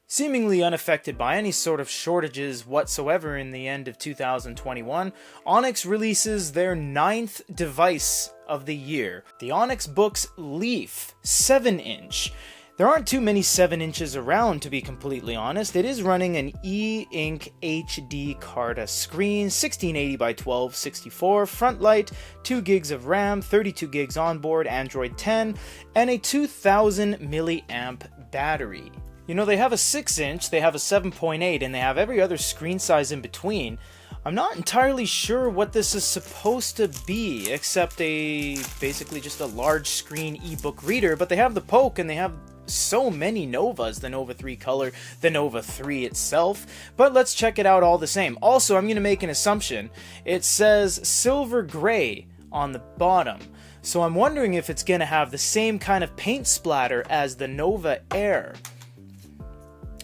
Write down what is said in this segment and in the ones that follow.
Seemingly unaffected by any sort of shortages whatsoever in the end of 2021, Onyx releases their 9th device of the year, the Onyx Boox Leaf 7-inch. There aren't too many 7 inches around, to be completely honest. It is running an e-ink HD Carta screen, 1680 by 1264, front light, 2 gigs of RAM, 32 gigs onboard, Android 10, and a 2000 milliamp battery. You know, they have a 6-inch, they have a 7.8, and they have every other screen size in between. I'm not entirely sure what this is supposed to be, except basically just a large screen ebook reader, but they have the poke and they have so many Novas, the Nova 3 Color, the Nova 3 itself, but let's check it out all the same. Also, I'm going to make an assumption. It says silver gray on the bottom, so I'm wondering if it's going to have the same kind of paint splatter as the Nova Air.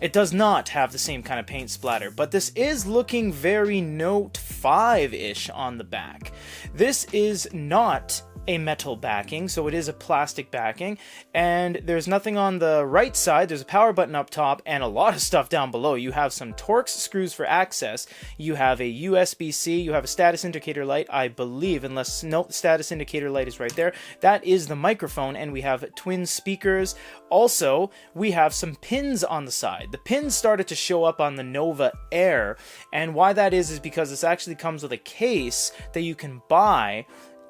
It does not have the same kind of paint splatter, but this is looking very Note 5-ish on the back. This is not a metal backing, so it is a plastic backing, and there's nothing on the right side. There's a power button up top and a lot of stuff down below. You have some Torx screws for access, you have a USB-C, you have a status indicator light, I believe, unless no, status indicator light is right there. That is the microphone, and we have twin speakers. Also, we have some pins on the side. The pins started to show up on the Nova Air, and why that is because this actually comes with a case that you can buy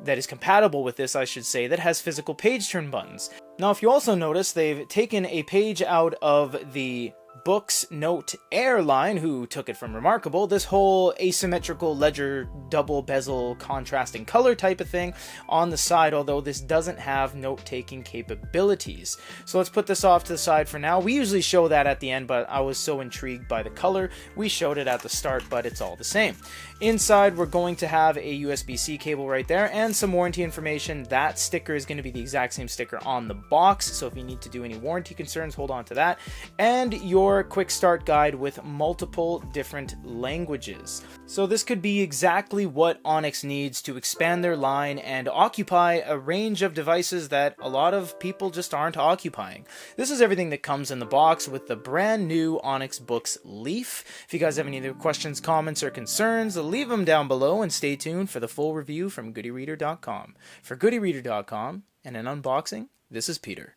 that is compatible with this, I should say, that has physical page turn buttons. Now, if you also notice, they've taken a page out of the Boox Note Air line, who took it from Remarkable, this whole asymmetrical ledger, double bezel, contrasting color type of thing on the side, although this doesn't have note-taking capabilities. So let's put this off to the side for now. We usually show that at the end, but I was so intrigued by the color, we showed it at the start, but it's all the same. Inside, we're going to have a USB-C cable right there, and some warranty information. That sticker is going to be the exact same sticker on the box, so if you need to do any warranty concerns, hold on to that. And your quick start guide with multiple different languages. So this could be exactly what Onyx needs to expand their line and occupy a range of devices that a lot of people just aren't occupying. This is everything that comes in the box with the brand new Onyx Boox Leaf. If you guys have any other questions, comments, or concerns, leave them down below and stay tuned for the full review from GoodyReader.com. For GoodyReader.com and an unboxing, this is Peter.